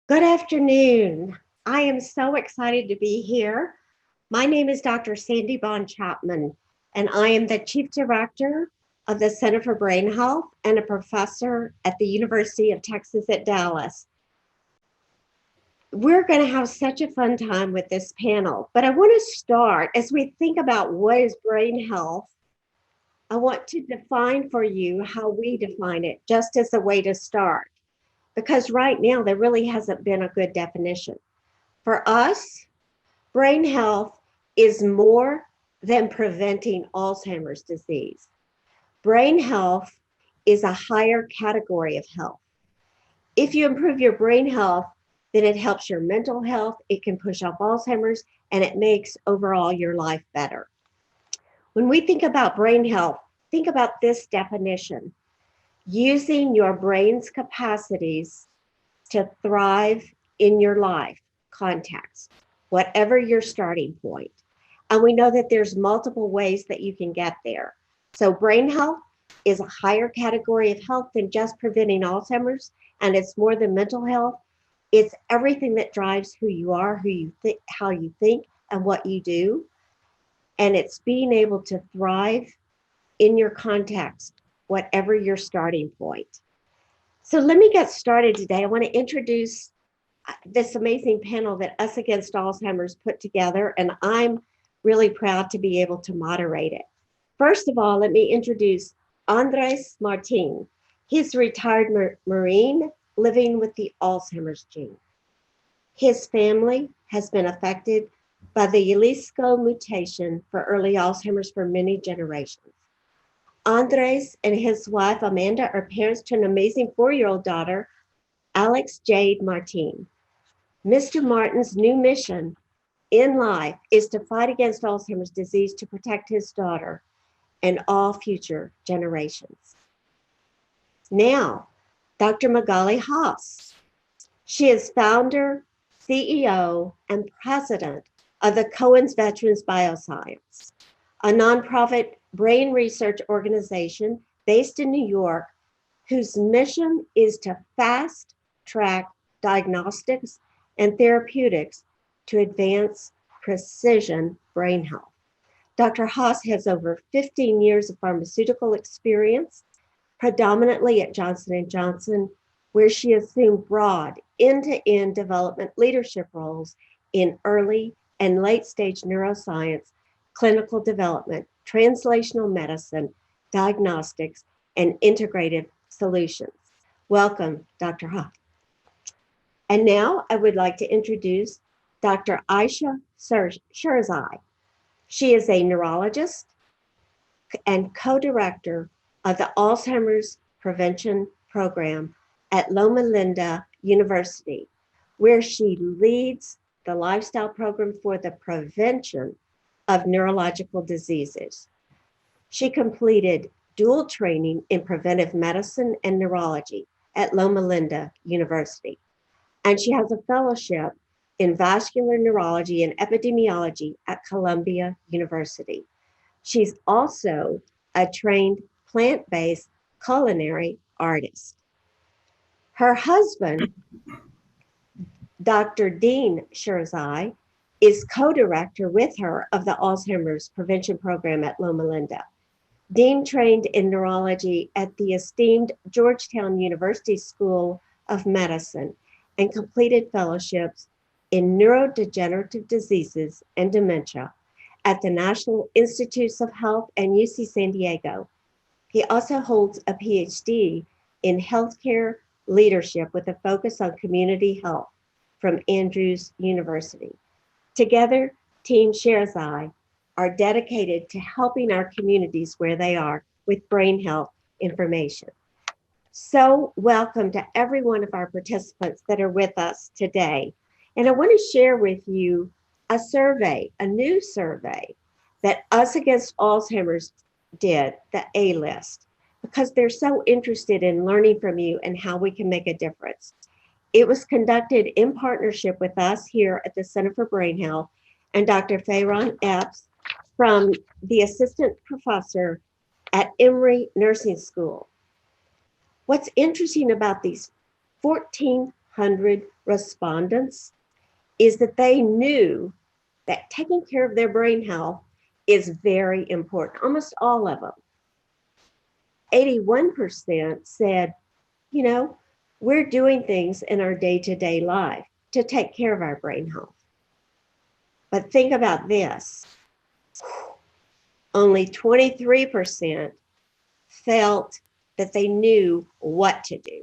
Good afternoon. I am so excited to be here. My name is Dr. Sandy Bond Chapman, and I am the Chief Director of the Center for Brain Health and a professor at the University of Texas at Dallas. We're going to have such a fun time with this panel, but I want to start as we think about what is brain health. I want to define for you how we define it, just as a way to start, because right now there really hasn't been a good definition. For us, brain health is more than preventing Alzheimer's disease. Brain health is a higher category of health. If you improve your brain health, then it helps your mental health, it can push off Alzheimer's, and it makes overall your life better. When we think about brain health, think about this definition: using your brain's capacities to thrive in your life context, whatever your starting point. And we know that there's multiple ways that you can get there. So brain health is a higher category of health than just preventing Alzheimer's, and it's more than mental health. It's everything that drives who you are, who you think, how you think, and what you do. And it's being able to thrive in your context, whatever your starting point. So let me get started today. I want to introduce this amazing panel that Us Against Alzheimer's put together, and I'm really proud to be able to moderate it. First of all, let me introduce Andres Martin. He's a retired Marine living with the Alzheimer's gene. His family has been affected by the Jalisco mutation for early Alzheimer's for many generations. Andres and his wife, Amanda, are parents to an amazing 4-year-old daughter, Alex Jade Martin. Mr. Martin's new mission in life is to fight against Alzheimer's disease to protect his daughter and all future generations. Now, Dr. Magali Haas. She is founder, CEO, and president of the Cohen's Veterans Bioscience, a nonprofit brain research organization based in New York, whose mission is to fast track diagnostics and therapeutics to advance precision brain health. Dr. Haas has over 15 years of pharmaceutical experience, predominantly at Johnson & Johnson, where she assumed broad end-to-end development leadership roles in early and late-stage neuroscience, clinical development, translational medicine, diagnostics, and integrative solutions. Welcome, Dr. Haas. And now I would like to introduce Dr. Aisha Shirzai. She is a neurologist and co-director of the Alzheimer's Prevention Program at Loma Linda University, where she leads the lifestyle program for the prevention of neurological diseases. She completed dual training in preventive medicine and neurology at Loma Linda University, and she has a fellowship in vascular neurology and epidemiology at Columbia University. She's also a trained plant-based culinary artist. Her husband, Dr. Dean Shirzai, is co-director with her of the Alzheimer's Prevention Program at Loma Linda. Dean trained in neurology at the esteemed Georgetown University School of Medicine and completed fellowships in neurodegenerative diseases and dementia at the National Institutes of Health and UC San Diego. He also holds a PhD in healthcare leadership with a focus on community health from Andrews University. Together, Team Shirzai are dedicated to helping our communities where they are with brain health information. So welcome to every one of our participants that are with us today. And I want to share with you a survey, a new survey that Us Against Alzheimer's did, the A-List, because they're so interested in learning from you and how we can make a difference. It was conducted in partnership with us here at the Center for Brain Health and Dr. Fayron Epps from the assistant professor at Emory Nursing School. What's interesting about these 1,400 100 respondents is that they knew that taking care of their brain health is very important. Almost all of them. 81% said, you know, we're doing things in our day-to-day life to take care of our brain health. But think about this. Only 23% felt that they knew what to do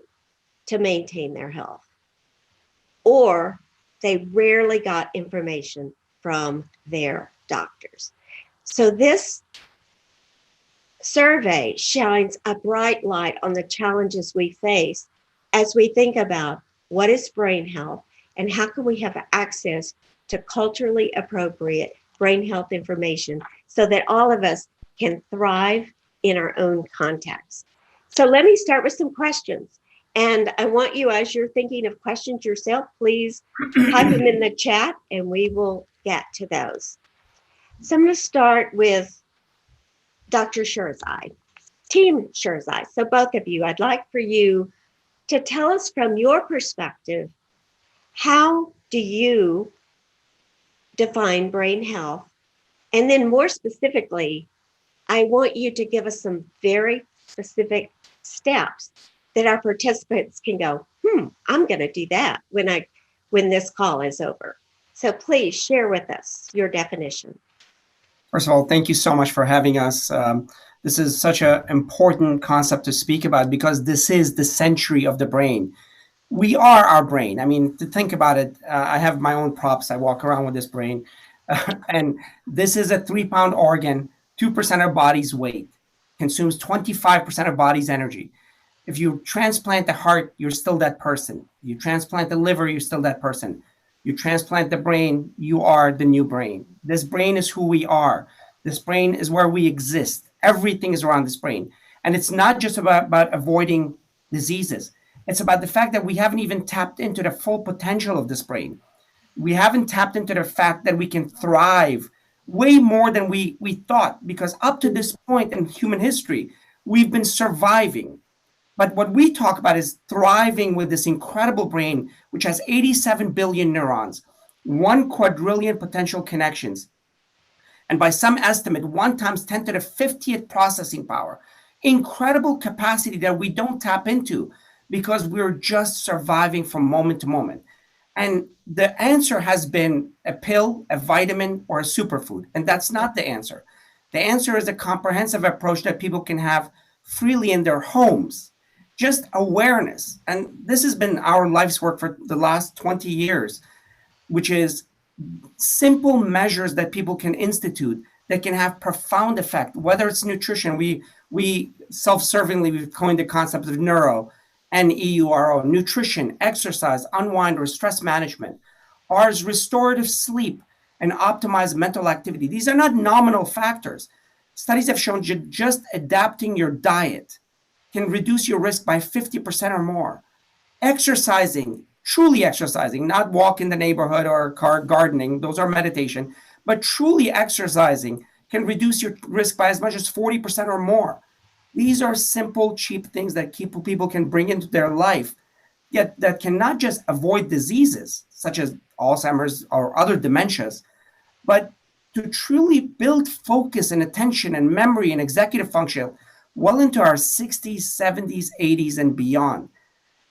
to maintain their health, or they rarely got information from their doctors. So this survey shines a bright light on the challenges we face as we think about what is brain health and how can we have access to culturally appropriate brain health information so that all of us can thrive in our own context. So let me start with some questions. And I want you, as you're thinking of questions yourself, please type them in the chat and we will get to those. So I'm going to start with Dr. Shirzai, Team Shirzai. So both of you, I'd like for you to tell us from your perspective, how do you define brain health? And then more specifically, I want you to give us some very specific steps that our participants can go, I'm going to do that when this call is over. So please share with us your definition. First of all, thank you so much for having us. This is such an important concept to speak about because this is the century of the brain. We are our brain. I mean, to think about it, I have my own props. I walk around with this brain. And this is a 3-pound organ, 2% of body's weight, consumes 25% of body's energy. If you transplant the heart, you're still that person. You transplant the liver, you're still that person. You transplant the brain, you are the new brain. This brain is who we are. This brain is where we exist. Everything is around this brain. And it's not just about avoiding diseases. It's about the fact that we haven't even tapped into the full potential of this brain. We haven't tapped into the fact that we can thrive way more than we thought, because up to this point in human history, we've been surviving. But what we talk about is thriving with this incredible brain, which has 87 billion neurons, 1 quadrillion potential connections. And by some estimate, 1 times 10 to the 50th processing power. Incredible capacity that we don't tap into because we're just surviving from moment to moment. And the answer has been a pill, a vitamin, or a superfood. And that's not the answer. The answer is a comprehensive approach that people can have freely in their homes. Just awareness. And this has been our life's work for the last 20 years, which is simple measures that people can institute that can have profound effect, whether it's nutrition. We self-servingly, we've coined the concept of neuro, N-E-U-R-O, nutrition, exercise, unwind, or stress management. Ours, restorative sleep and optimized mental activity. These are not nominal factors. Studies have shown just adapting your diet can reduce your risk by 50% or more. Exercising, truly exercising, not walk in the neighborhood or gardening, those are meditation, but truly exercising can reduce your risk by as much as 40% or more. These are simple, cheap things that people can bring into their life, yet that can not just avoid diseases such as Alzheimer's or other dementias, but to truly build focus and attention and memory and executive function well into our 60s, 70s, 80s, and beyond.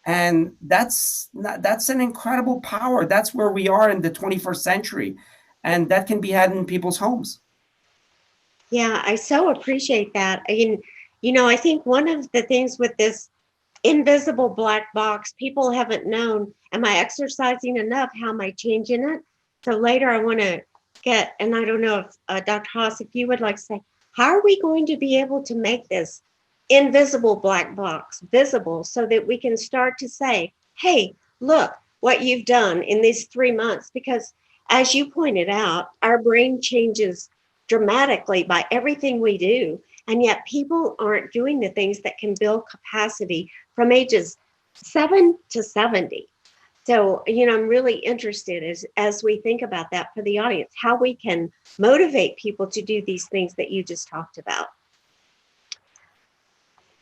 And that's an incredible power. That's where we are in the 21st century. And that can be had in people's homes. Yeah, I so appreciate that. I think one of the things with this invisible black box, people haven't known, am I exercising enough? How am I changing it? So later I want to get, and I don't know if Dr. Haas, if you would like to say, how are we going to be able to make this invisible black box visible so that we can start to say, hey, look what you've done in these 3 months? Because as you pointed out, our brain changes dramatically by everything we do. And yet people aren't doing the things that can build capacity from ages 7 to 70. So, I'm really interested as we think about that for the audience, how we can motivate people to do these things that you just talked about.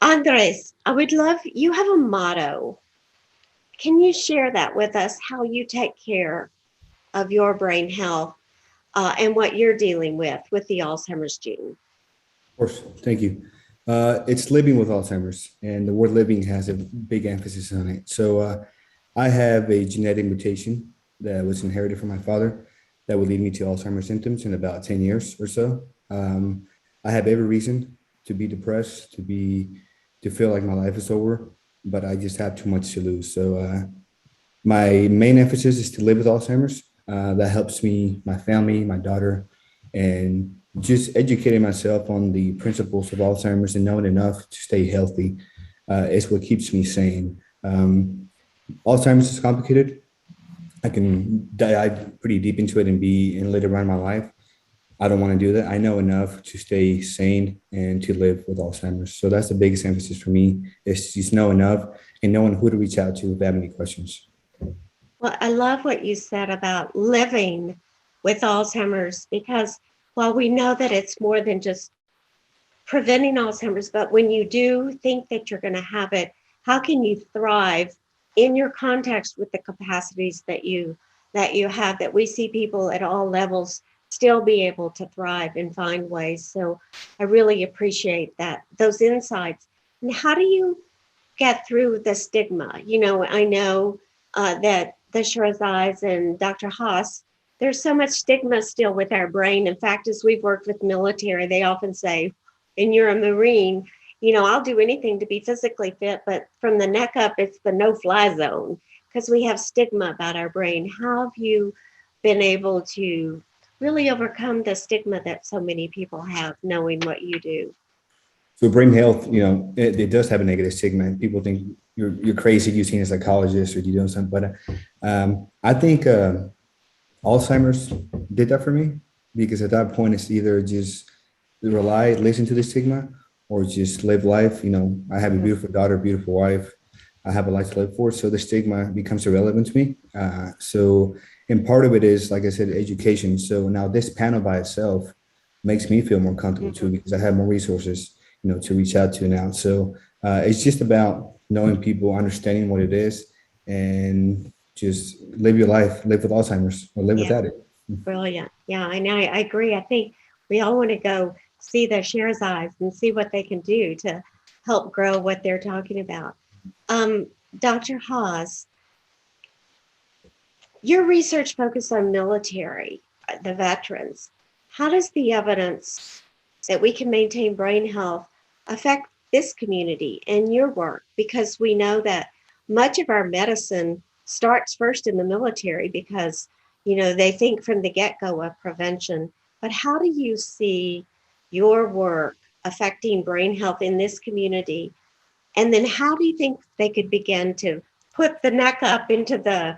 Andres, I would love, you have a motto Can you share that with us, how you take care of your brain health and what you're dealing with the Alzheimer's gene? Of course, thank you. It's living with Alzheimer's, and the word living has a big emphasis on it. So, I have a genetic mutation that was inherited from my father that would lead me to Alzheimer's symptoms in about 10 years or so. I have every reason to be depressed, to feel like my life is over, but I just have too much to lose. So, my main emphasis is to live with Alzheimer's. That helps me, my family, my daughter, and just educating myself on the principles of Alzheimer's and knowing enough to stay healthy is what keeps me sane. Alzheimer's is complicated. I can dive pretty deep into it and be and let it run my life. I don't want to do that. I know enough to stay sane and to live with Alzheimer's. So that's the biggest emphasis for me is just know enough and knowing who to reach out to if I have any questions. Well, I love what you said about living with Alzheimer's, because while we know that it's more than just preventing Alzheimer's, but when you do think that you're going to have it, how can you thrive in your context with the capacities that you have, that we see people at all levels still be able to thrive and find ways. So I really appreciate that, those insights. And how do you get through the stigma? I know that the Shirazais and Dr. Haas, there's so much stigma still with our brain. In fact, as we've worked with military, they often say, and you're a Marine, I'll do anything to be physically fit, but from the neck up, it's the no-fly zone, because we have stigma about our brain. How have you been able to really overcome the stigma that so many people have, knowing what you do? So brain health, it does have a negative stigma. And people think you're crazy. You're seeing a psychologist or you're doing something. But I think Alzheimer's did that for me because at that point it's either just listen to the stigma, or just live life. I have a beautiful daughter, beautiful wife. I have a life to live for. So the stigma becomes irrelevant to me. And part of it is, like I said, education. So now this panel by itself makes me feel more comfortable too, because I have more resources, to reach out to now. So it's just about knowing people, understanding what it is, and just live your life, live with Alzheimer's or live Yeah, without it. brilliant. Yeah, I know. I agree. I think we all want to go see the share's eyes and see what they can do to help grow what they're talking about. Um, Dr. Haas, your research focused on military, the veterans. How does the evidence that we can maintain brain health affect this community and your work? Because we know that much of our medicine starts first in the military, because they think from the get-go of prevention. But how do you see your work affecting brain health in this community? And then how do you think they could begin to put the neck up into the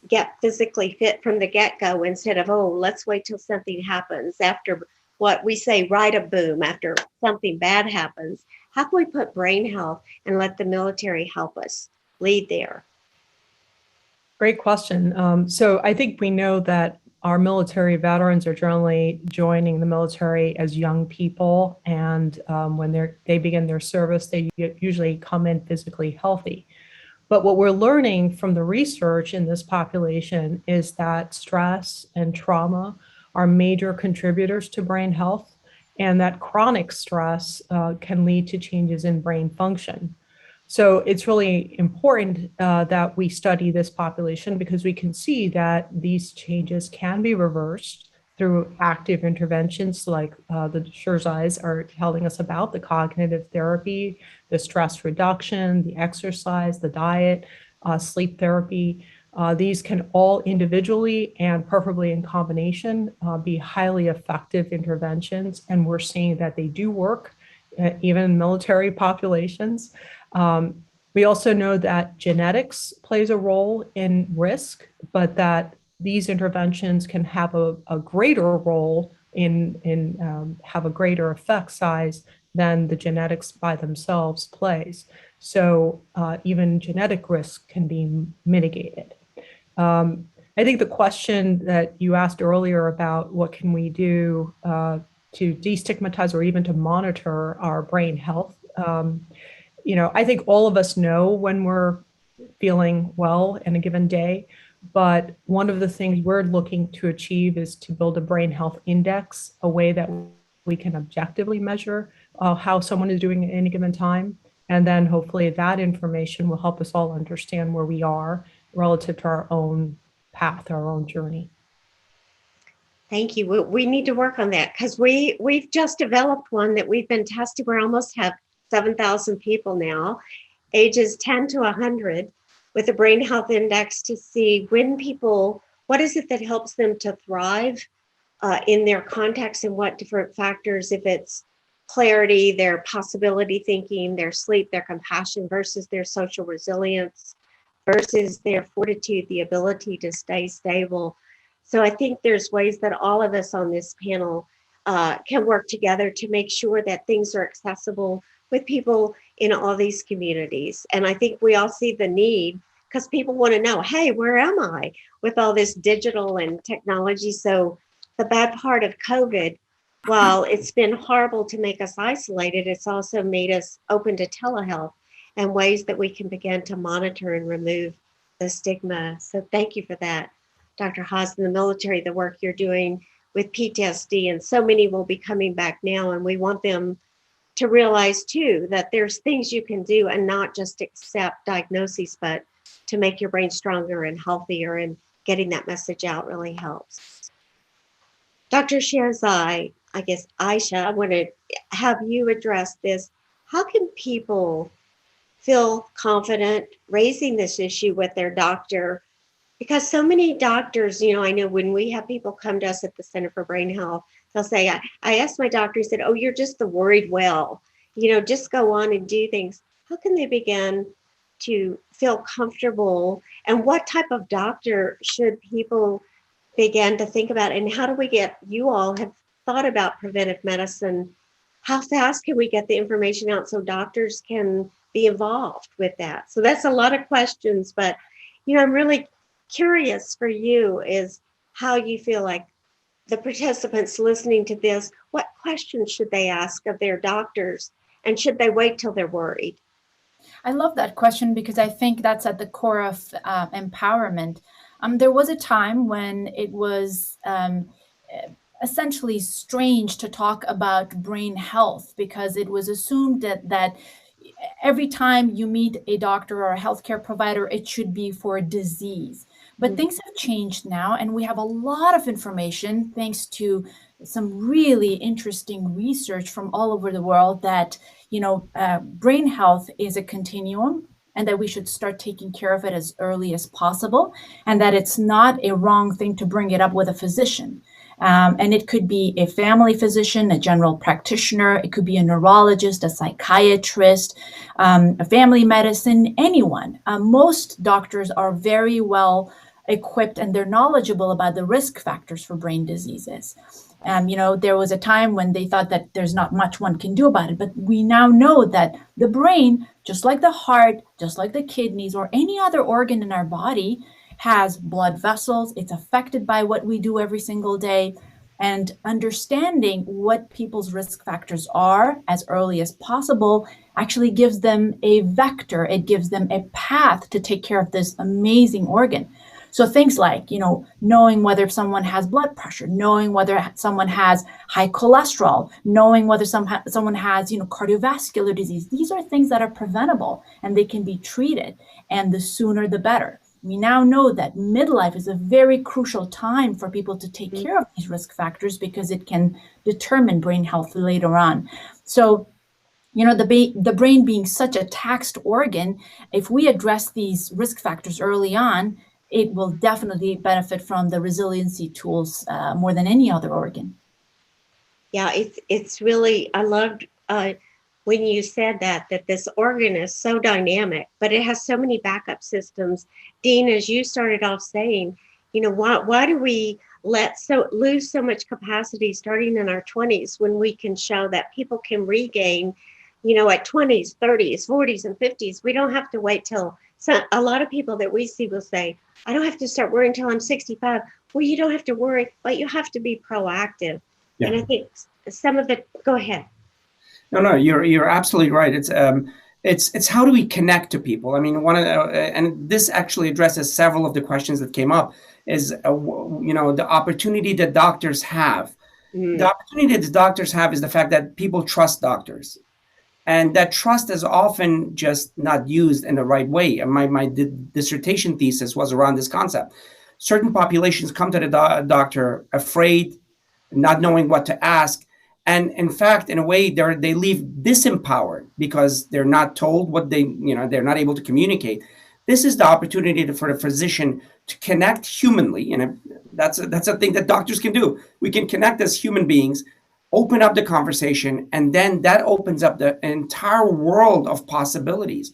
get physically fit from the get-go, instead of, oh, let's wait till something happens, after what we say, ride a boom, after something bad happens? How can we put brain health and let the military help us lead there? Great question. So I think we know that our military veterans are generally joining the military as young people, and when they begin their service, they usually come in physically healthy. But what we're learning from the research in this population is that stress and trauma are major contributors to brain health, and that chronic stress can lead to changes in brain function. So it's really important that we study this population, because we can see that these changes can be reversed through active interventions like the Shirzais are telling us about: the cognitive therapy, the stress reduction, the exercise, the diet, sleep therapy. These can all individually and preferably in combination be highly effective interventions. And we're seeing that they do work even in military populations. We also know that genetics plays a role in risk, but that these interventions can have a greater role in have a greater effect size than the genetics by themselves plays. So even genetic risk can be mitigated. I think the question that you asked earlier about what can we do to destigmatize or even to monitor our brain health, I think all of us know when we're feeling well in a given day. But one of the things we're looking to achieve is to build a brain health index, a way that we can objectively measure how someone is doing at any given time. And then hopefully that information will help us all understand where we are relative to our own path, our own journey. Thank you. We need to work on that because we've just developed one that we've been testing. We almost have 7,000 people now, ages 10 to 100, with a brain health index to see when people, what is it that helps them to thrive in their context and what different factors, if it's clarity, their possibility thinking, their sleep, their compassion versus their social resilience versus their fortitude, the ability to stay stable. So I think there's ways that all of us on this panel can work together to make sure that things are accessible with people in all these communities. And I think we all see the need because people want to know, hey, where am I with all this digital and technology? So the bad part of COVID, while it's been horrible to make us isolated, it's also made us open to telehealth and ways that we can begin to monitor and remove the stigma. So thank you for that, Dr. Haas, in the military, the work you're doing with PTSD, and so many will be coming back now, and we want them to realize too that there's things you can do and not just accept diagnoses, but to make your brain stronger and healthier, and getting that message out really helps. Dr. Sherzai, I guess Aisha, I want to have you address this. How can people feel confident raising this issue with their doctor? Because so many doctors, I know when we have people come to us at the Center for Brain Health, they'll say, I asked my doctor, he said, oh, you're just the worried well, just go on and do things. How can they begin to feel comfortable? And what type of doctor should people begin to think about? And how do we you all have thought about preventive medicine? How fast can we get the information out so doctors can be involved with that? So that's a lot of questions, but, I'm really curious for you is how you feel like the participants listening to this, what questions should they ask of their doctors, and should they wait till they're worried? I love that question because I think that's at the core of empowerment. There was a time when it was essentially strange to talk about brain health because it was assumed that every time you meet a doctor or a healthcare provider, it should be for a disease. But things have changed now, and we have a lot of information thanks to some really interesting research from all over the world that, brain health is a continuum and that we should start taking care of it as early as possible, and that it's not a wrong thing to bring it up with a physician. And it could be a family physician, a general practitioner, it could be a neurologist, a psychiatrist, a family medicine, anyone. Most doctors are very well equipped and they're knowledgeable about the risk factors for brain diseases. There was a time when they thought that there's not much one can do about it, but we now know that the brain, just like the heart, just like the kidneys or any other organ in our body, has blood vessels. It's affected by what we do every single day. And understanding what people's risk factors are as early as possible actually gives them a vector. It gives them a path to take care of this amazing organ. So things like, knowing whether someone has blood pressure, knowing whether someone has high cholesterol, knowing whether someone has, cardiovascular disease. These are things that are preventable and they can be treated, and the sooner the better. We now know that midlife is a very crucial time for people to take care of these risk factors because it can determine brain health later on. So, the brain being such a taxed organ, if we address these risk factors early on, it will definitely benefit from the resiliency tools more than any other organ. Yeah, it's really, I loved when you said that this organ is so dynamic, but it has so many backup systems. Dean, as you started off saying, why do we lose so much capacity starting in our 20s when we can show that people can regain, at 20s, 30s, 40s, and 50s? We don't have to wait till, a lot of people that we see will say, I don't have to start worrying until I'm 65. Well, you don't have to worry, but you have to be proactive. Yeah. And I think go ahead. No, you're absolutely right. It's It's how do we connect to people? I mean, one of the, and this actually addresses several of the questions that came up, is the opportunity that doctors have. The Mm, opportunity that the doctors have is the fact that people trust doctors, and that trust is often just not used in the right way. And my dissertation thesis was around this concept. Certain populations come to the doctor afraid, not knowing what to ask, and in fact, in a way, they leave disempowered because they're not told what they're not able to communicate. This is the opportunity for the physician to connect humanly, and that's a thing that doctors can do. We can connect as human beings, open up the conversation, and then that opens up the entire world of possibilities.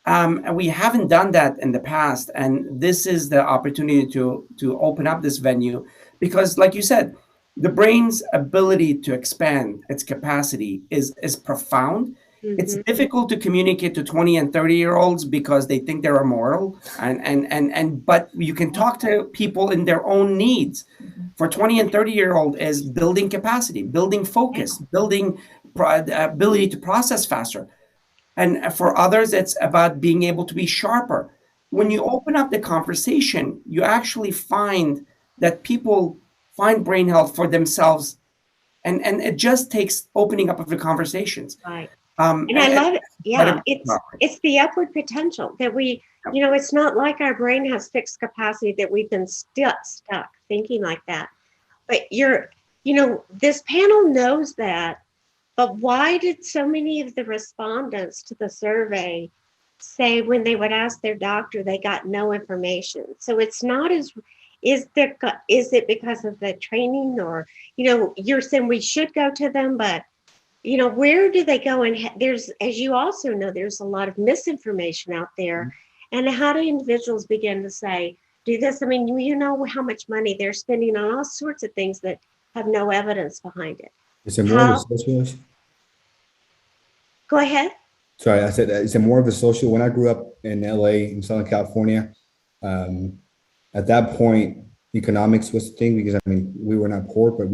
And we haven't done that in the past, and this is the opportunity to open up this venue, because, like you said, the brain's ability to expand its capacity is profound. It's mhm. difficult to communicate to 20 and 30-year-olds because they think they're immoral, and but you can talk to people in their own needs. For 20 and 30-year-old is building capacity, building Yeah. focus, building ability to process faster. And for others, it's about being able to be sharper. When you open up the conversation, you actually find that people find brain health for themselves, and it just takes opening up of the conversations. Right. And I And love it. Yeah, incredibly empowering. it's the upward potential that it's not like our brain has fixed capacity that we've been stuck thinking like that. But this panel knows that. But why did so many of the respondents to the survey say when they would ask their doctor, they got no information? So it's not as is it because of the training, or you're saying we should go to them, but where do they go? And there's, as you also know, there's a lot of misinformation out there. And how do individuals begin to say, do this? I mean, you know how much money they're spending on all sorts of things that have no evidence behind it. Is it more of a How? social issue? Go ahead. Sorry, I said, is it more of a social? When I grew up in LA, in Southern California, um, at that point, economics was the thing, because I mean, we were not poor, but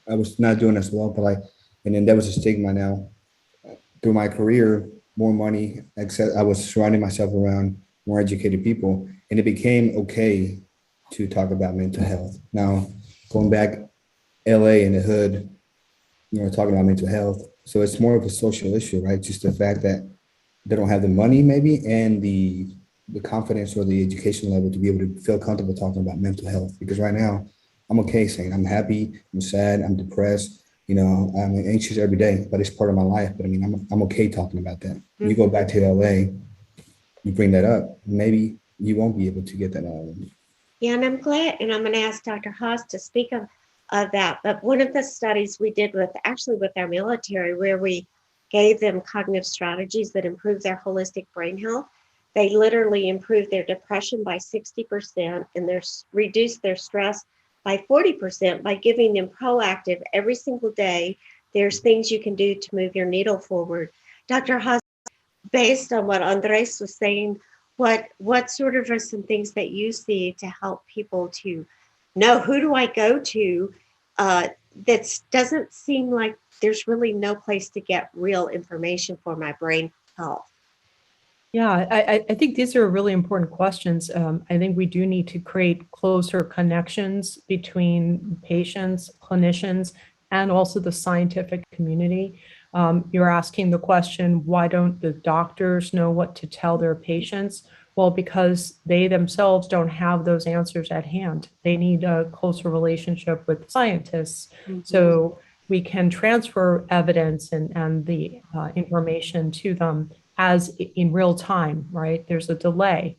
I was not doing as well, but and then there was a stigma. Now through my career, more money, except I was surrounding myself around more educated people, and it became okay to talk about mental health. Now, going back, LA in the hood, talking about mental health. So it's more of a social issue, right? Just the fact that they don't have the money, maybe, and the confidence or the education level to be able to feel comfortable talking about mental health. Because right now, I'm okay saying I'm happy, I'm sad, I'm depressed. I'm anxious every day, but it's part of my life. But I mean, I'm okay talking about that. You go back to LA, you bring that up, maybe you won't be able to get that out of them. Yeah, and I'm glad, and I'm going to ask Dr. Haas to speak of that. But one of the studies we did with our military, where we gave them cognitive strategies that improve their holistic brain health, they literally improved their depression by 60% and reduced their stress by 40% by giving them proactive every single day. There's things you can do to move your needle forward. Dr. Haas, based on what Andres was saying, what sort of are some things that you see to help people to know, who do I go to? That doesn't seem like there's really no place to get real information for my brain health. Yeah, I think these are really important questions. I think we do need to create closer connections between patients, clinicians, and also the scientific community. You're asking the question, why don't the doctors know what to tell their patients? Well, because they themselves don't have those answers at hand. They need a closer relationship with scientists. So we can transfer evidence and the information to them as in real time, right? There's a delay.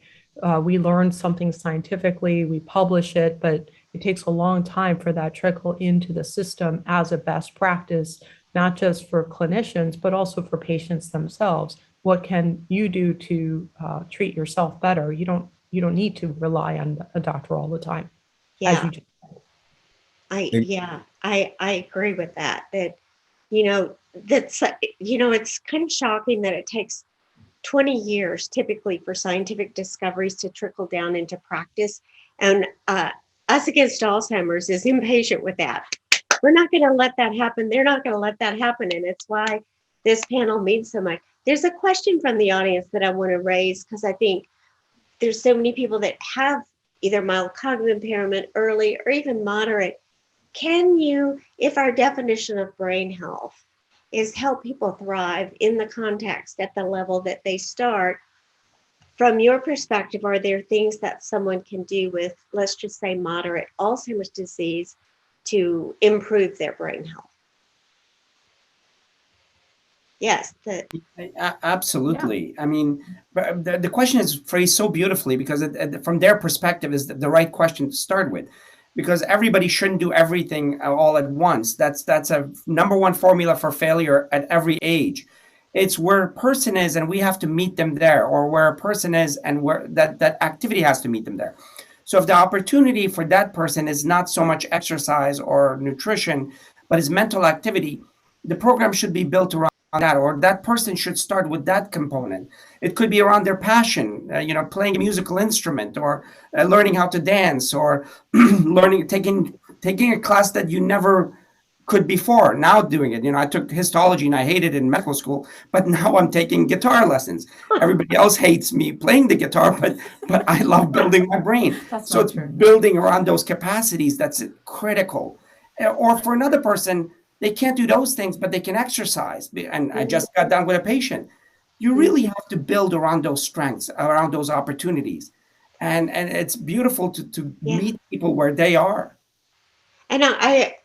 We learn something scientifically, we publish it, but it takes a long time for that trickle into the system as a best practice, not just for clinicians, but also for patients themselves. What can you do to treat yourself better? You don't need to rely on a doctor all the time, as Yeah, you just I agree with that. It's kind of shocking that it takes 20 years typically for scientific discoveries to trickle down into practice. And Us Against Alzheimer's is impatient with that. We're not going to let that happen. They're not going to let that happen. And it's why this panel means so much. There's a question from the audience that I want to raise because I think there's so many people that have either mild cognitive impairment, early, or even moderate. Can you, if our definition of brain health is help people thrive in the context at the level that they start, from your perspective, are there things that someone can do with, let's just say, moderate Alzheimer's disease to improve their brain health? Yes. Absolutely. I mean, the question is phrased so beautifully because from their perspective is the right question to start with, because everybody shouldn't do everything all at once. That's a number one formula for failure at every age. It's where a person is and we have to meet them there, or where a person is and where that activity has to meet them there. So if the opportunity for that person is not so much exercise or nutrition, but is mental activity, the program should be built around that, or that person should start with that component. It could be around their passion, playing a musical instrument, or learning how to dance, or taking a class that you never could before. Now doing it, I took histology and I hated it in medical school, but now I'm taking guitar lessons. Everybody else hates me playing the guitar, but I love building my brain. So it's true. Building around those capacities that's critical. Or for another person, they can't do those things, but they can exercise. And I just got done with a patient. You really have to build around those strengths, around those opportunities. And it's beautiful to meet people where they are. And I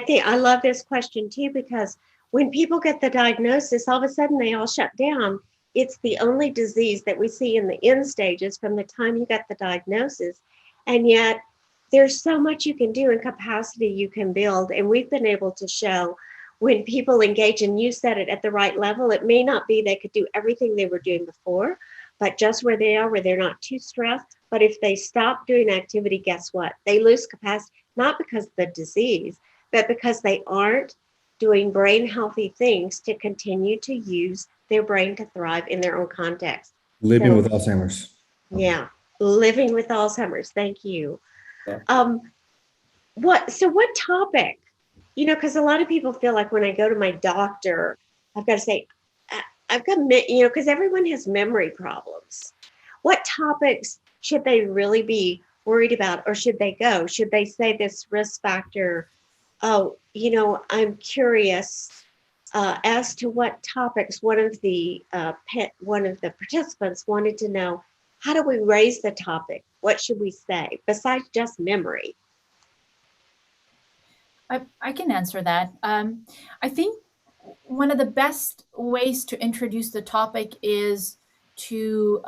think I love this question too, because when people get the diagnosis, all of a sudden they all shut down. It's the only disease that we see in the end stages from the time you get the diagnosis. And yet there's so much you can do and capacity you can build. And we've been able to show when people engage, and you said it, at the right level, it may not be they could do everything they were doing before, but just where they are, where they're not too stressed. But if they stop doing activity, guess what? They lose capacity, not because of the disease, but because they aren't doing brain healthy things to continue to use their brain to thrive in their own context. Living with Alzheimer's. Yeah, living with Alzheimer's. Thank you. Yeah. What topic? Because a lot of people feel like when I go to my doctor, I've got to say, I've got, because everyone has memory problems. What topics should they really be worried about, or should they go? Should they say this risk factor? Oh, I'm curious as to what topics. One of the participants wanted to know, how do we raise the topic? What should we say besides just memory? I can answer that. I think one of the best ways to introduce the topic is to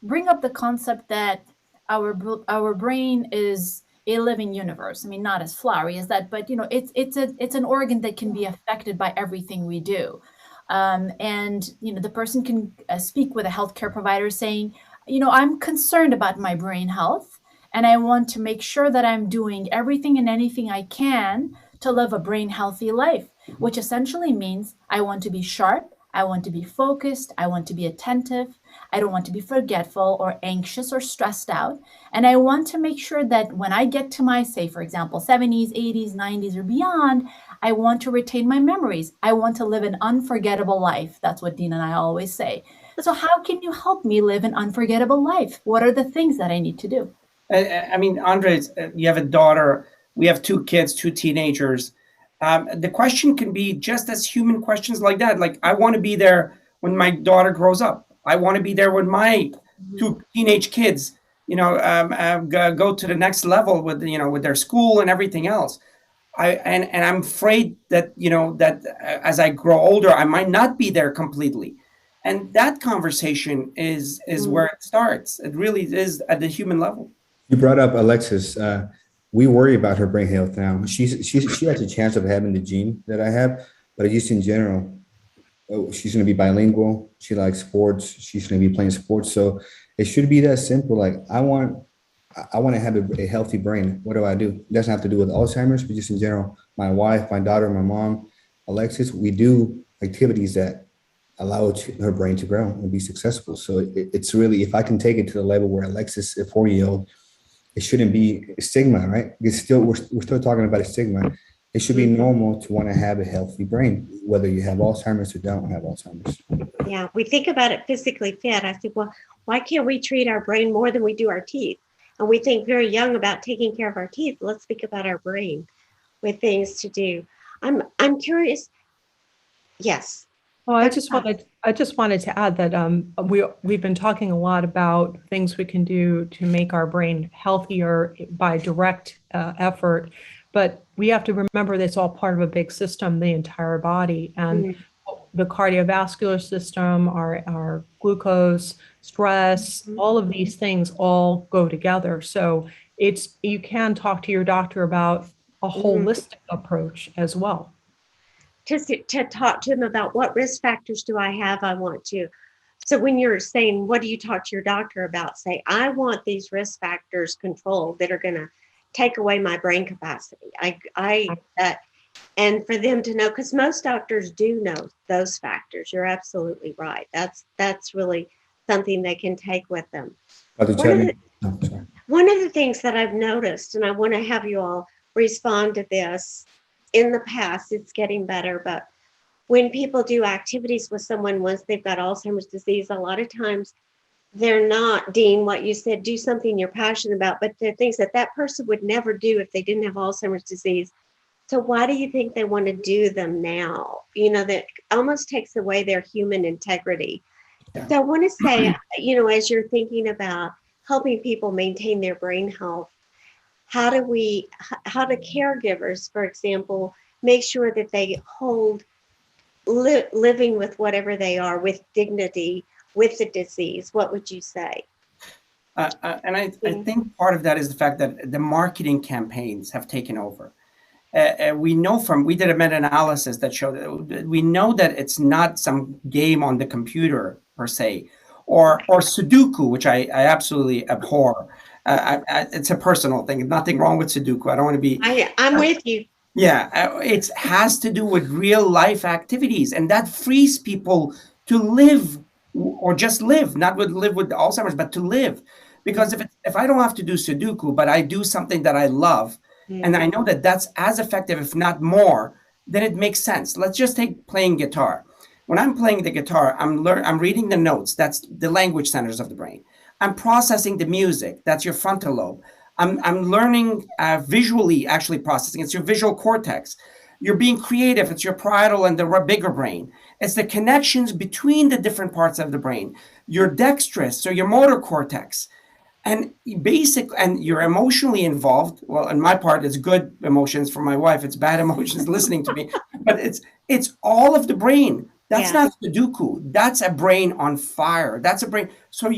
bring up the concept that our brain is a living universe. I mean, not as flowery as that, but it's an organ that can be affected by everything we do. And the person can speak with a healthcare provider saying, I'm concerned about my brain health, and I want to make sure that I'm doing everything and anything I can to live a brain healthy life, which essentially means I want to be sharp, I want to be focused, I want to be attentive, I don't want to be forgetful or anxious or stressed out. And I want to make sure that when I get to my, say, for example, 70s, 80s, 90s, or beyond, I want to retain my memories. I want to live an unforgettable life. That's what Dean and I always say. So how can you help me live an unforgettable life? What are the things that I need to do? I mean, Andres, you have a daughter. We have 2 kids, 2 teenagers. The question can be just as human questions like that. Like, I want to be there when my daughter grows up. I want to be there when my 2 teenage kids, go to the next level with, with their school and everything else. And I'm afraid that, that as I grow older, I might not be there completely. And that conversation is where it starts. It really is at the human level. You brought up Alexis. We worry about her brain health now. She has a chance of having the gene that I have, but just in general, she's going to be bilingual. She likes sports. She's going to be playing sports. So it should be that simple. Like, I want to have a healthy brain. What do I do? It doesn't have to do with Alzheimer's, but just in general, my wife, my daughter, my mom, Alexis, we do activities that allow her brain to grow and be successful. So it's really, if I can take it to the level where Alexis, a 4-year-old, it shouldn't be a stigma, right? It's still, we're still talking about a stigma. It should be normal to want to have a healthy brain, whether you have Alzheimer's or don't have Alzheimer's. Yeah, we think about it physically fit. I said, well, why can't we treat our brain more than we do our teeth? And we think very young about taking care of our teeth. Let's think about our brain with things to do. I'm curious. Yes. Well, I just wanted to add that we've been talking a lot about things we can do to make our brain healthier by direct effort, but we have to remember that it's all part of a big system, the entire body, and the cardiovascular system, our glucose, stress, all of these things all go together. So you can talk to your doctor about a holistic approach as well. To talk to them about what risk factors do I have, I want to. So when you're saying, what do you talk to your doctor about? Say, I want these risk factors controlled that are going to take away my brain capacity. And for them to know, because most doctors do know those factors. You're absolutely right. That's really something they can take with them. One of the things that I've noticed, and I want to have you all respond to this, in the past, it's getting better, but when people do activities with someone once they've got Alzheimer's disease, a lot of times they're not, Dean, what you said, do something you're passionate about, but they're things that that person would never do if they didn't have Alzheimer's disease. So why do you think they want to do them now? You know, that almost takes away their human integrity. Yeah. So I want to say, you know, as you're thinking about helping people maintain their brain health, how do caregivers, for example, make sure that they hold living with whatever they are with dignity, with the disease? What would you say? And I think part of that is the fact that the marketing campaigns have taken over. We did a meta-analysis that showed that we know that it's not some game on the computer per se, or Sudoku, which I absolutely abhor. It's a personal thing. Nothing wrong with Sudoku. I don't want to be. I'm with you. Yeah, it has to do with real life activities, and that frees people to live, or just live, not live with Alzheimer's, but to live. Because if I don't have to do Sudoku, but I do something that I love, and I know that that's as effective, if not more, then it makes sense. Let's just take playing guitar. When I'm playing the guitar, I'm reading the notes. That's the language centers of the brain. I'm processing the music. That's your frontal lobe. I'm learning visually, actually processing. It's your visual cortex. You're being creative. It's your parietal and the bigger brain. It's the connections between the different parts of the brain. Your dexterous, so your motor cortex. And you're emotionally involved. Well, on my part, it's good emotions. For my wife, it's bad emotions listening to me. But it's all of the brain. That's not Sudoku. That's a brain on fire. That's a brain. So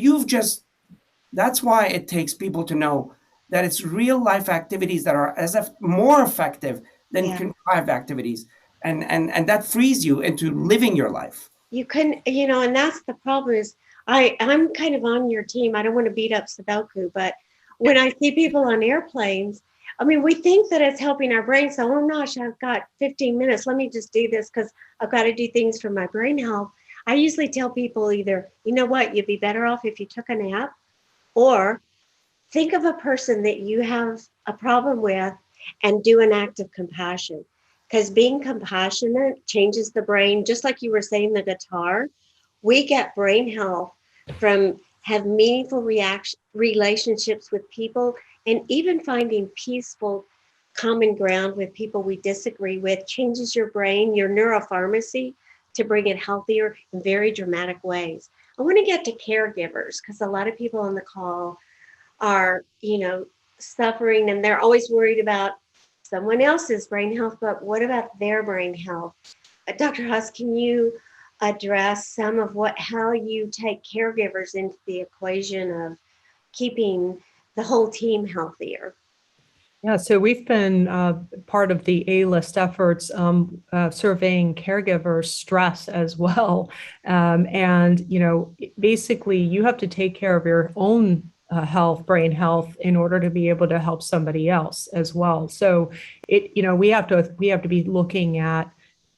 that's why it takes people to know that it's real life activities that are more effective than contrived activities. And that frees you into living your life. You can, and that's the problem is I'm kind of on your team. I don't want to beat up Sudoku, but when I see people on airplanes, I mean, we think that it's helping our brain. So, oh gosh, I've got 15 minutes. Let me just do this because I've got to do things for my brain health. I usually tell people either, you know what, you'd be better off if you took a nap, or think of a person that you have a problem with and do an act of compassion. Because being compassionate changes the brain. Just like you were saying, the guitar, we get brain health from have meaningful relationships with people, and even finding peaceful common ground with people we disagree with changes your brain, your neuropharmacy, to bring it healthier in very dramatic ways. I want to get to caregivers because a lot of people on the call are, suffering, and they're always worried about someone else's brain health, but what about their brain health? Dr. Huss, can you address some of how you take caregivers into the equation of keeping the whole team healthier? Yeah, so we've been part of the A-list efforts surveying caregivers' stress as well. And, basically you have to take care of your own health, brain health, in order to be able to help somebody else as well. So we have to be looking at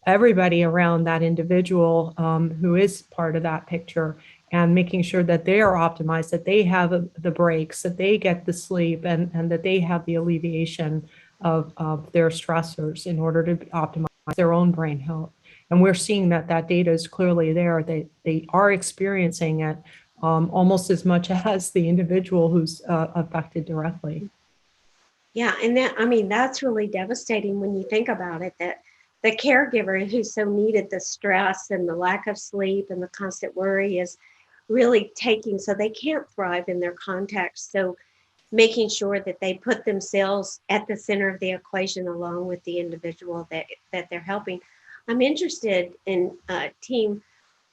everybody around that individual who is part of that picture, and making sure that they are optimized, that they have the breaks, that they get the sleep, and that they have the alleviation of their stressors in order to optimize their own brain health. And we're seeing that that data is clearly there. They are experiencing it almost as much as the individual who's affected directly. Yeah, and that, I mean, that's really devastating when you think about it, that the caregiver who so needed the stress and the lack of sleep and the constant worry is really taking, so they can't thrive in their context. So making sure that they put themselves at the center of the equation along with the individual that they're helping. I'm interested in Team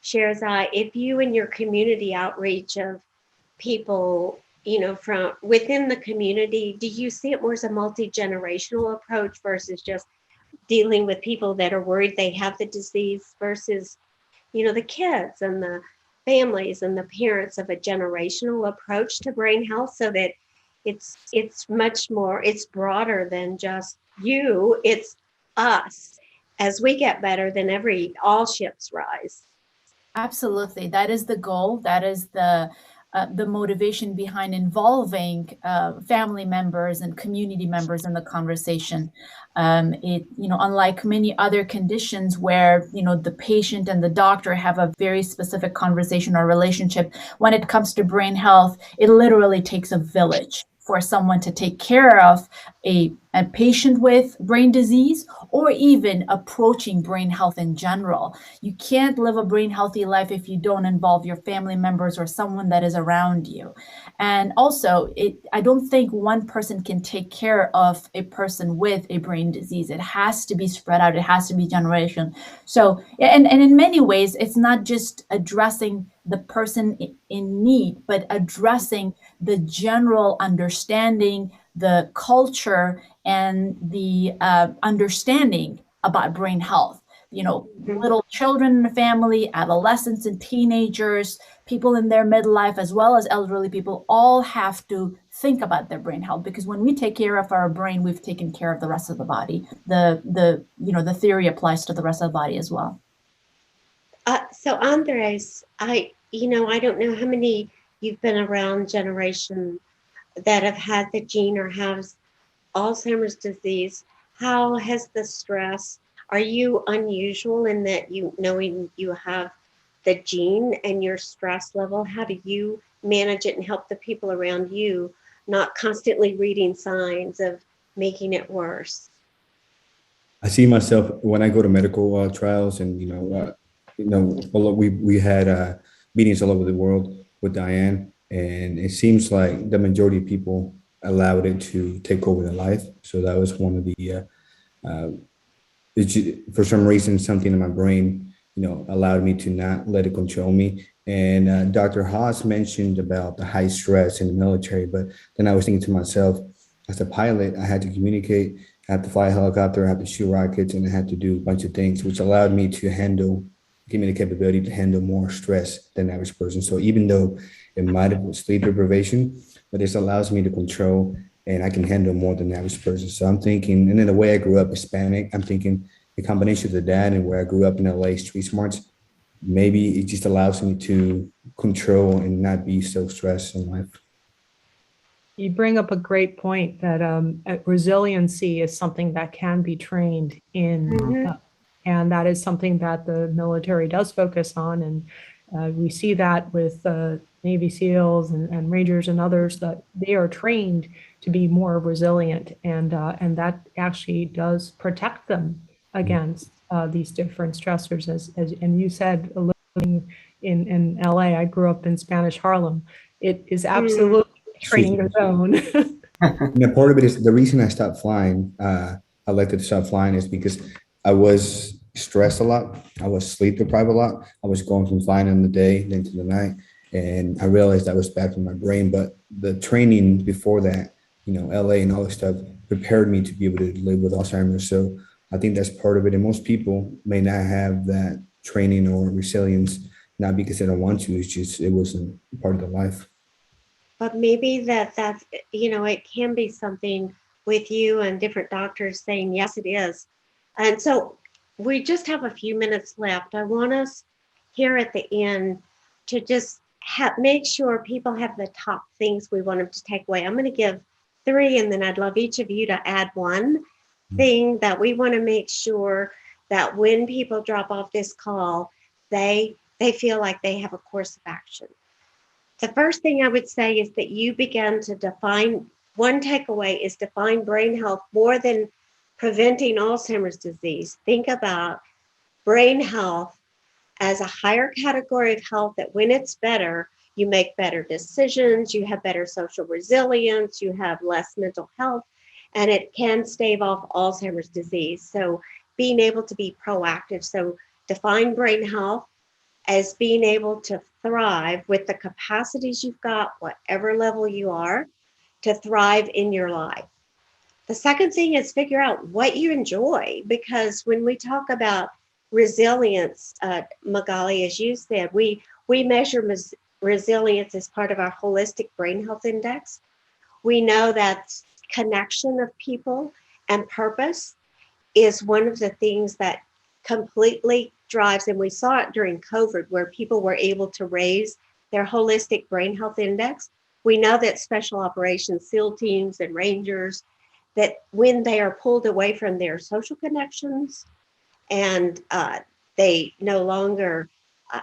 Sherzai, if you and your community outreach of people, you know, from within the community, do you see it more as a multi-generational approach versus just dealing with people that are worried they have the disease versus, you know, the kids and the families and the parents of a generational approach to brain health, so that it's much more, it's broader than just you, it's us. As we get better, then all ships rise. Absolutely. That is the goal. That is the motivation behind involving family members and community members in the conversation. Unlike many other conditions where, the patient and the doctor have a very specific conversation or relationship, when it comes to brain health, it literally takes a village for someone to take care of a patient with brain disease or even approaching brain health in general. You can't live a brain healthy life if you don't involve your family members or someone that is around you. And also, I don't think one person can take care of a person with a brain disease. It has to be spread out. It has to be generation. So, and in many ways, it's not just addressing the person in need, but addressing the general understanding, the culture, and the understanding about brain health. Little children in the family, adolescents and teenagers, people in their midlife, as well as elderly people, all have to think about their brain health, because when we take care of our brain, we've taken care of the rest of the body. The theory applies to the rest of the body as well. So Andres, I don't know how many you've been around generation that have had the gene or have Alzheimer's disease. How has the stress, are you unusual in that knowing you have the gene and your stress level? How do you manage it and help the people around you not constantly reading signs of making it worse? I see myself when I go to medical trials, and we had meetings all over the world with Diane, and it seems like the majority of people allowed it to take over their life. So that was one of the for some reason, something in my brain, allowed me to not let it control me. And Dr. Haas mentioned about the high stress in the military, but then I was thinking to myself, as a pilot, I had to communicate, I had to fly a helicopter, I had to shoot rockets, and I had to do a bunch of things, which allowed me to give me the capability to handle more stress than the average person. So even though it might have been sleep deprivation, but this allows me to control, and I can handle more than the average person. So I'm thinking, and then the way I grew up Hispanic, I'm thinking the combination of the dad and where I grew up in LA, street smarts, maybe it just allows me to control and not be so stressed in life. You bring up a great point that resiliency is something that can be trained in, and that is something that the military does focus on. And we see that with Navy SEALs and Rangers and others, that they are trained to be more resilient, and that actually does protect them against these different stressors. And you said, living in LA, I grew up in Spanish Harlem. It is absolutely training your own. And part of it is the reason I stopped flying. I elected to stop flying is because I was stressed a lot. I was sleep deprived a lot. I was going from flying in the day then to the night, and I realized that was bad for my brain. But the training before that, LA and all this stuff prepared me to be able to live with Alzheimer's. So I think that's part of it. And most people may not have that training or resilience, not because they don't want to. It's just it wasn't part of their life. But maybe that's, it can be something with you and different doctors saying, yes, it is. And so we just have a few minutes left. I want us here at the end to just make sure people have the top things we want them to take away. I'm going to give three, and then I'd love each of you to add one thing that we want to make sure that when people drop off this call, they feel like they have a course of action. The first thing I would say is that you begin to define, one takeaway is define brain health more than preventing Alzheimer's disease. Think about brain health as a higher category of health, that when it's better, you make better decisions, you have better social resilience, you have less mental health, and it can stave off Alzheimer's disease. So being able to be proactive. So define brain health as being able to thrive with the capacities you've got, whatever level you are, to thrive in your life. The second thing is figure out what you enjoy, because when we talk about resilience, Magali, as you said, we measure resilience as part of our holistic brain health index. We know that connection of people and purpose is one of the things that completely drives, and we saw it during COVID, where people were able to raise their holistic brain health index. We know that special operations, SEAL teams and Rangers, that when they are pulled away from their social connections and they no longer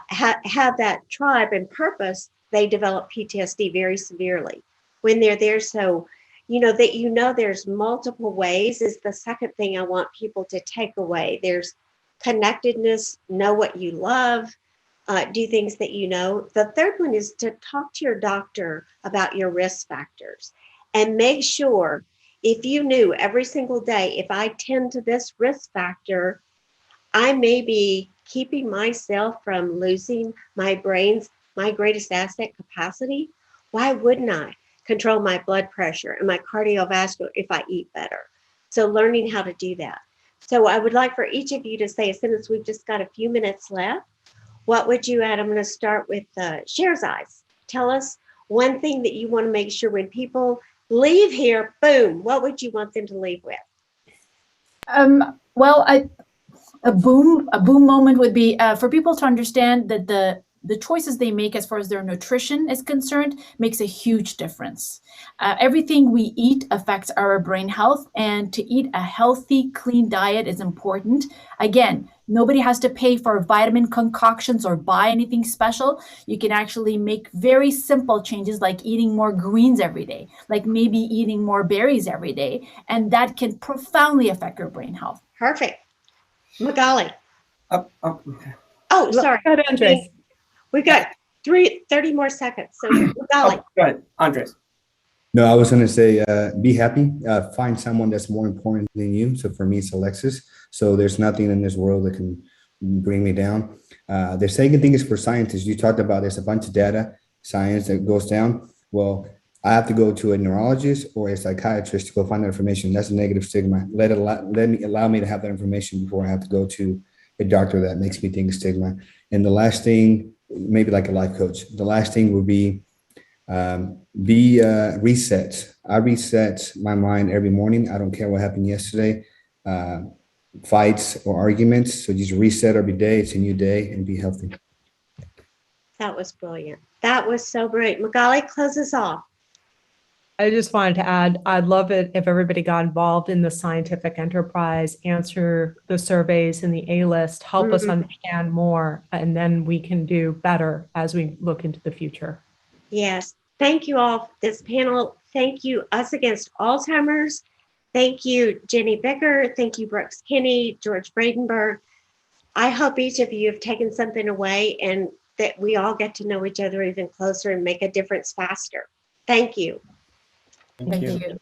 have that tribe and purpose, they develop PTSD very severely when they're there. So, there's multiple ways is the second thing I want people to take away. There's connectedness, know what you love, do things that you know. The third one is to talk to your doctor about your risk factors and make sure, if you knew every single day, if I tend to this risk factor, I may be keeping myself from losing my greatest asset, capacity. Why wouldn't I control my blood pressure and my cardiovascular if I eat better? So learning how to do that. So I would like for each of you to say, since we've just got a few minutes left, what would you add? I'm going to start with Sherzai. Tell us one thing that you want to make sure when people leave here, boom, what would you want them to leave with? Well, a boom moment would be for people to understand that the choices they make as far as their nutrition is concerned makes a huge difference. Everything we eat affects our brain health, and to eat a healthy, clean diet is important. Again, nobody has to pay for vitamin concoctions or buy anything special. You can actually make very simple changes, like eating more greens every day, like maybe eating more berries every day, and that can profoundly affect your brain health. Perfect. Magali. Okay. Oh, sorry. Go ahead, Andres. We've got 30 more seconds. So Magali. Go ahead, Andres. No, I was going to say, be happy. Find someone that's more important than you. So for me, it's Alexis. So there's nothing in this world that can bring me down. The second thing is for scientists. You talked about there's a bunch of data, science that goes down. Well, I have to go to a neurologist or a psychiatrist to go find that information. That's a negative stigma. Allow me to have that information before I have to go to a doctor that makes me think stigma. And the last thing, maybe like a life coach. The last thing would be reset. I reset my mind every morning. I don't care what happened yesterday, fights or arguments. So just reset every day. It's a new day, and be healthy. That was brilliant. That was so great. Magali, close us off. I just wanted to add, I'd love it if everybody got involved in the scientific enterprise, answer the surveys in the A-list, help us understand more, and then we can do better as we look into the future. Yes. Thank you all, this panel. Thank you, Us Against Alzheimer's. Thank you, Jenny Becker. Thank you, Brooks Kinney, George Bradenberg. I hope each of you have taken something away and that we all get to know each other even closer and make a difference faster. Thank you. Thank you.